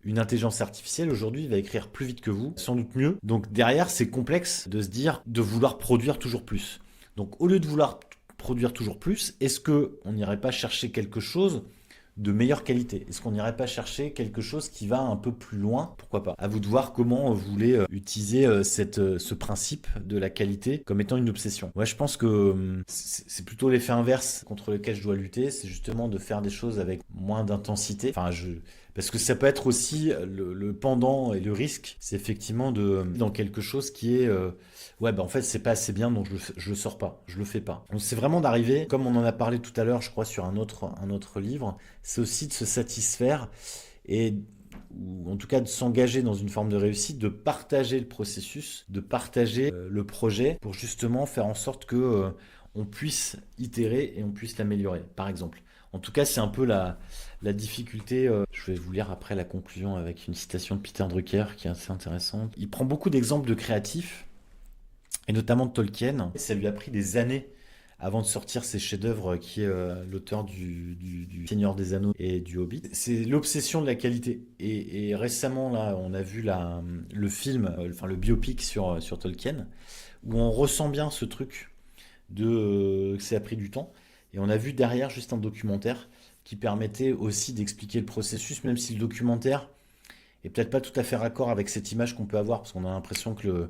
une intelligence artificielle aujourd'hui va écrire plus vite que vous, sans doute mieux. Donc derrière, c'est complexe de se dire de vouloir produire toujours plus. Donc au lieu de vouloir produire toujours plus, est-ce que on n'irait pas chercher quelque chose de meilleure qualité? Est-ce qu'on n'irait pas chercher quelque chose qui va un peu plus loin? Pourquoi pas? À vous de voir comment vous voulez utiliser ce principe de la qualité comme étant une obsession. Ouais, je pense que c'est plutôt l'effet inverse contre lequel je dois lutter, c'est justement de faire des choses avec moins d'intensité. Parce que ça peut être aussi le pendant et le risque, c'est effectivement dans quelque chose qui est ouais, bah en fait c'est pas assez bien, donc je le sors pas, je le fais pas. Donc c'est vraiment d'arriver, comme on en a parlé tout à l'heure, je crois sur un autre livre, c'est aussi de se satisfaire et ou en tout cas de s'engager dans une forme de réussite, de partager le processus, de partager le projet pour justement faire en sorte que on puisse itérer et on puisse l'améliorer, par exemple. En tout cas, c'est un peu la difficulté. Je vais vous lire après la conclusion avec une citation de Peter Drucker qui est assez intéressante. Il prend beaucoup d'exemples de créatifs, et notamment de Tolkien. Ça lui a pris des années avant de sortir ses chefs-d'œuvre, qui est l'auteur du Seigneur des Anneaux et du Hobbit. C'est l'obsession de la qualité. Et récemment, là, on a vu le film, enfin le biopic sur Tolkien, où on ressent bien ce truc que ça a pris du temps. Et on a vu derrière juste un documentaire qui permettait aussi d'expliquer le processus, même si le documentaire est peut-être pas tout à fait raccord avec cette image qu'on peut avoir, parce qu'on a l'impression que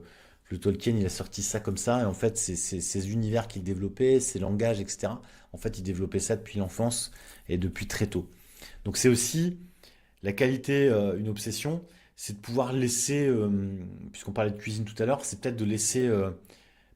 le Tolkien, il a sorti ça comme ça, et en fait, c'est ces univers qu'il développait, ses langages, etc. En fait, il développait ça depuis l'enfance et depuis très tôt. Donc c'est aussi la qualité, une obsession, c'est de pouvoir laisser, puisqu'on parlait de cuisine tout à l'heure, c'est peut-être de laisser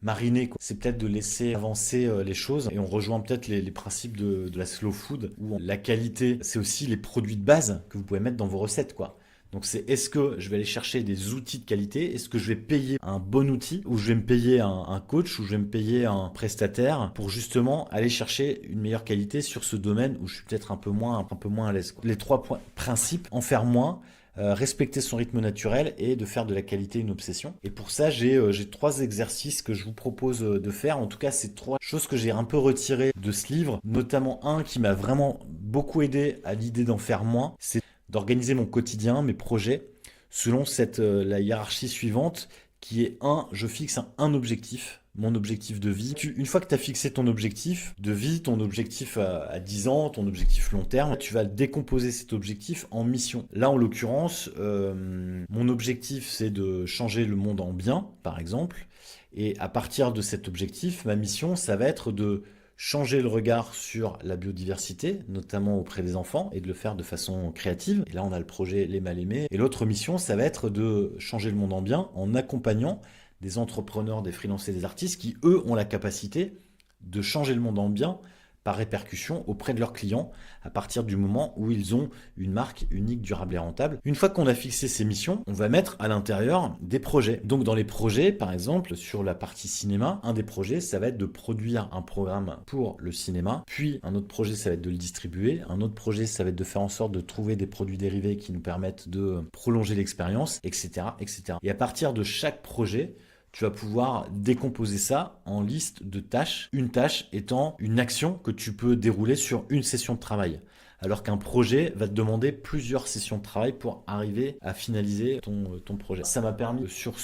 mariner, quoi. C'est peut-être de laisser avancer les choses et on rejoint peut-être les principes de la slow food où la qualité, c'est aussi les produits de base que vous pouvez mettre dans vos recettes, quoi. Donc c'est est-ce que je vais aller chercher des outils de qualité, est-ce que je vais payer un bon outil ou je vais me payer un coach ou je vais me payer un prestataire pour justement aller chercher une meilleure qualité sur ce domaine où je suis peut-être un peu moins à l'aise, quoi. Les trois principes, en faire moins, respecter son rythme naturel et de faire de la qualité une obsession. Et pour ça, j'ai 3 exercices que je vous propose de faire. En tout cas, c'est 3 choses que j'ai un peu retirées de ce livre, notamment un qui m'a vraiment beaucoup aidé à l'idée d'en faire moins, c'est d'organiser mon quotidien, mes projets, selon la hiérarchie suivante, qui est je fixe un objectif, mon objectif de vie. Une fois que tu as fixé ton objectif de vie, ton objectif à 10 ans, ton objectif long terme, tu vas décomposer cet objectif en missions. Là, en l'occurrence, mon objectif, c'est de changer le monde en bien, par exemple. Et à partir de cet objectif, ma mission, ça va être de changer le regard sur la biodiversité, notamment auprès des enfants, et de le faire de façon créative. Et là, on a le projet Les Mal Aimés. Et l'autre mission, ça va être de changer le monde en bien en accompagnant des entrepreneurs, des freelances et des artistes qui, eux, ont la capacité de changer le monde en bien par répercussion auprès de leurs clients à partir du moment où ils ont une marque unique, durable et rentable. Une fois qu'on a fixé ces missions, on va mettre à l'intérieur des projets. Donc dans les projets, par exemple, sur la partie cinéma, un des projets, ça va être de produire un programme pour le cinéma. Puis un autre projet, ça va être de le distribuer. Un autre projet, ça va être de faire en sorte de trouver des produits dérivés qui nous permettent de prolonger l'expérience, etc., etc. Et à partir de chaque projet, tu vas pouvoir décomposer ça en liste de tâches, une tâche étant une action que tu peux dérouler sur une session de travail. Alors qu'un projet va te demander plusieurs sessions de travail pour arriver à finaliser ton projet. Ça m'a permis sur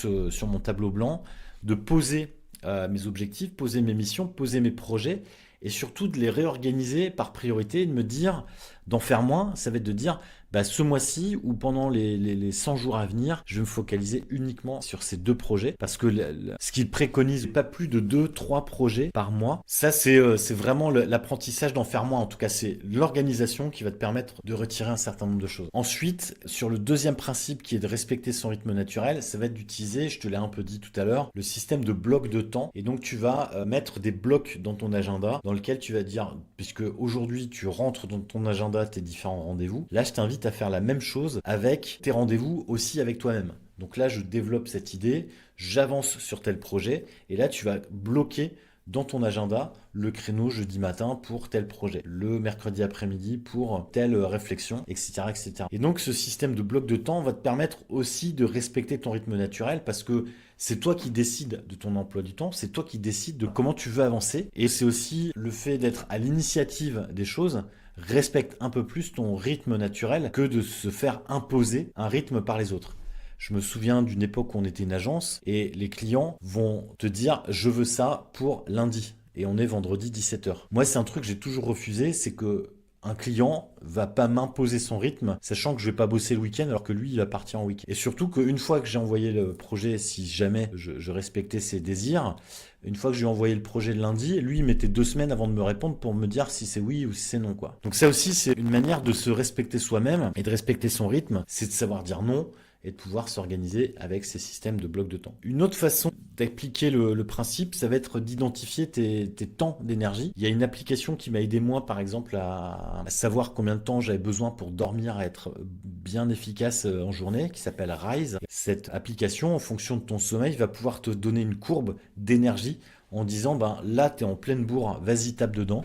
mon tableau blanc de poser mes objectifs, poser mes missions, poser mes projets et surtout de les réorganiser par priorité et de me dire, d'en faire moins, ça va être de dire, ce mois-ci ou pendant les 100 jours à venir, je vais me focaliser uniquement sur ces 2 projets parce que ce qu'ils préconisent, pas plus de 2-3 projets par mois. Ça, c'est vraiment l'apprentissage d'en faire moins. En tout cas, c'est l'organisation qui va te permettre de retirer un certain nombre de choses. Ensuite, sur le deuxième principe qui est de respecter son rythme naturel, ça va être d'utiliser, je te l'ai un peu dit tout à l'heure, le système de blocs de temps. Et donc, tu vas mettre des blocs dans ton agenda dans lequel tu vas dire, puisque aujourd'hui, tu rentres dans ton agenda tes différents rendez-vous, là, je t'invite à faire la même chose avec tes rendez-vous aussi avec toi-même. Donc là, je développe cette idée, j'avance sur tel projet et là, tu vas bloquer dans ton agenda le créneau jeudi matin pour tel projet, le mercredi après-midi pour telle réflexion, etc., etc. Et donc, ce système de bloc de temps va te permettre aussi de respecter ton rythme naturel parce que c'est toi qui décides de ton emploi du temps, c'est toi qui décides de comment tu veux avancer et c'est aussi le fait d'être à l'initiative des choses respecte un peu plus ton rythme naturel que de se faire imposer un rythme par les autres. Je me souviens d'une époque où on était une agence et les clients vont te dire je veux ça pour lundi et on est vendredi 17h. Moi, c'est un truc que j'ai toujours refusé, c'est que un client va pas m'imposer son rythme, sachant que je vais pas bosser le week-end alors que lui, il va partir en week-end. Et surtout qu'une fois que j'ai envoyé le projet, si jamais je respectais ses désirs, une fois que je lui ai envoyé le projet le lundi, lui, il mettait 2 semaines avant de me répondre pour me dire si c'est oui ou si c'est non, quoi. Donc ça aussi, c'est une manière de se respecter soi-même et de respecter son rythme, c'est de savoir dire non et de pouvoir s'organiser avec ces systèmes de blocs de temps. Une autre façon d'appliquer le principe, ça va être d'identifier tes temps d'énergie. Il y a une application qui m'a aidé moi, par exemple, à savoir combien de temps j'avais besoin pour dormir, à être bien efficace en journée, qui s'appelle Rise. Cette application, en fonction de ton sommeil, va pouvoir te donner une courbe d'énergie en disant, là, tu es en pleine bourre, vas-y, tape dedans.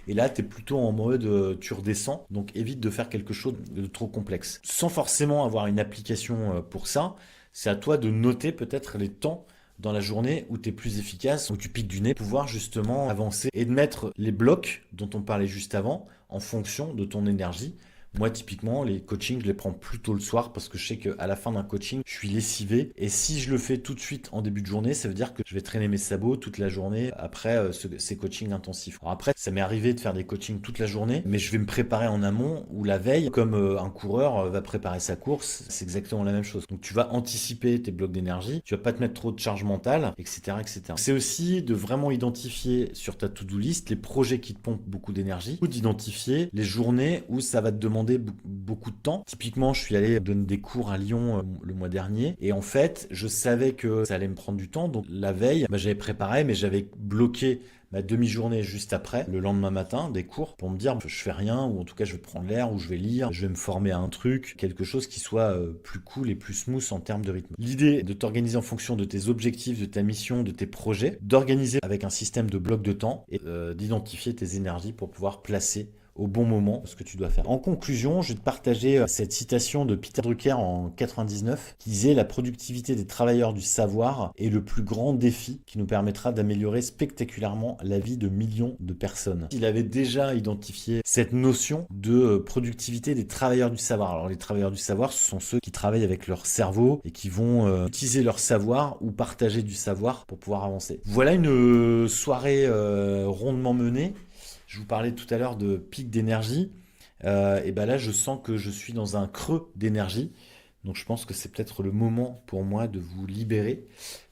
Et là, tu es plutôt en mode tu redescends, donc évite de faire quelque chose de trop complexe. Sans forcément avoir une application pour ça, c'est à toi de noter peut-être les temps dans la journée où tu es plus efficace, où tu piques du nez, pouvoir justement avancer et de mettre les blocs dont on parlait juste avant en fonction de ton énergie. Moi, typiquement, les coachings, je les prends plutôt le soir parce que je sais qu'à la fin d'un coaching, je suis lessivé. Et si je le fais tout de suite en début de journée, ça veut dire que je vais traîner mes sabots toute la journée après ces coachings intensifs. Alors après, ça m'est arrivé de faire des coachings toute la journée, mais je vais me préparer en amont ou la veille, comme un coureur va préparer sa course. C'est exactement la même chose. Donc, tu vas anticiper tes blocs d'énergie, tu vas pas te mettre trop de charge mentale, etc., etc. C'est aussi de vraiment identifier sur ta to-do list les projets qui te pompent beaucoup d'énergie ou d'identifier les journées où ça va te demander demandé beaucoup de temps. Typiquement, je suis allé donner des cours à Lyon le mois dernier et en fait, je savais que ça allait me prendre du temps. Donc la veille, j'avais préparé, mais j'avais bloqué ma demi-journée juste après, le lendemain matin, des cours, pour me dire je fais rien, ou en tout cas je vais prendre l'air, ou je vais lire, je vais me former à un truc, quelque chose qui soit plus cool et plus smooth en termes de rythme. L'idée est de t'organiser en fonction de tes objectifs, de ta mission, de tes projets, d'organiser avec un système de blocs de temps et d'identifier tes énergies pour pouvoir placer au bon moment ce que tu dois faire. En conclusion, je vais te partager cette citation de Peter Drucker en 99 qui disait: la productivité des travailleurs du savoir est le plus grand défi qui nous permettra d'améliorer spectaculairement la vie de millions de personnes. Il avait déjà identifié cette notion de productivité des travailleurs du savoir. Alors les travailleurs du savoir, ce sont ceux qui travaillent avec leur cerveau et qui vont utiliser leur savoir ou partager du savoir pour pouvoir avancer. Voilà une soirée rondement menée. Je vous parlais tout à l'heure de pic d'énergie. Et ben là, je sens que je suis dans un creux d'énergie. Donc je pense que c'est peut-être le moment pour moi de vous libérer,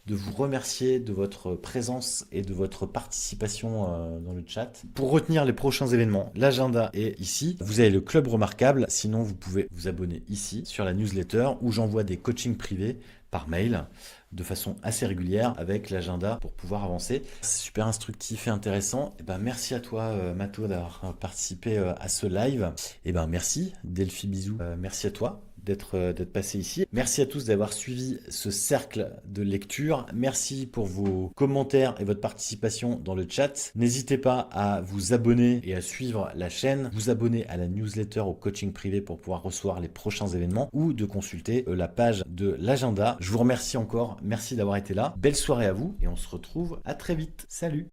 de vous remercier de votre présence et de votre participation dans le chat. Pour retenir les prochains événements, l'agenda est ici. Vous avez le club remarquable. Sinon, vous pouvez vous abonner ici sur la newsletter où j'envoie des coachings privés par mail de façon assez régulière avec l'agenda pour pouvoir avancer. C'est super instructif et intéressant. Et ben merci à toi Mato d'avoir participé à ce live. Et ben merci Delphi, bisous. Merci à toi d'être passé ici. Merci à tous d'avoir suivi ce cercle de lecture. Merci pour vos commentaires et votre participation dans le chat. N'hésitez pas à vous abonner et à suivre la chaîne, vous abonner à la newsletter au coaching privé pour pouvoir recevoir les prochains événements ou de consulter la page de l'agenda. Je vous remercie encore. Merci d'avoir été là. Belle soirée à vous et on se retrouve à très vite. Salut!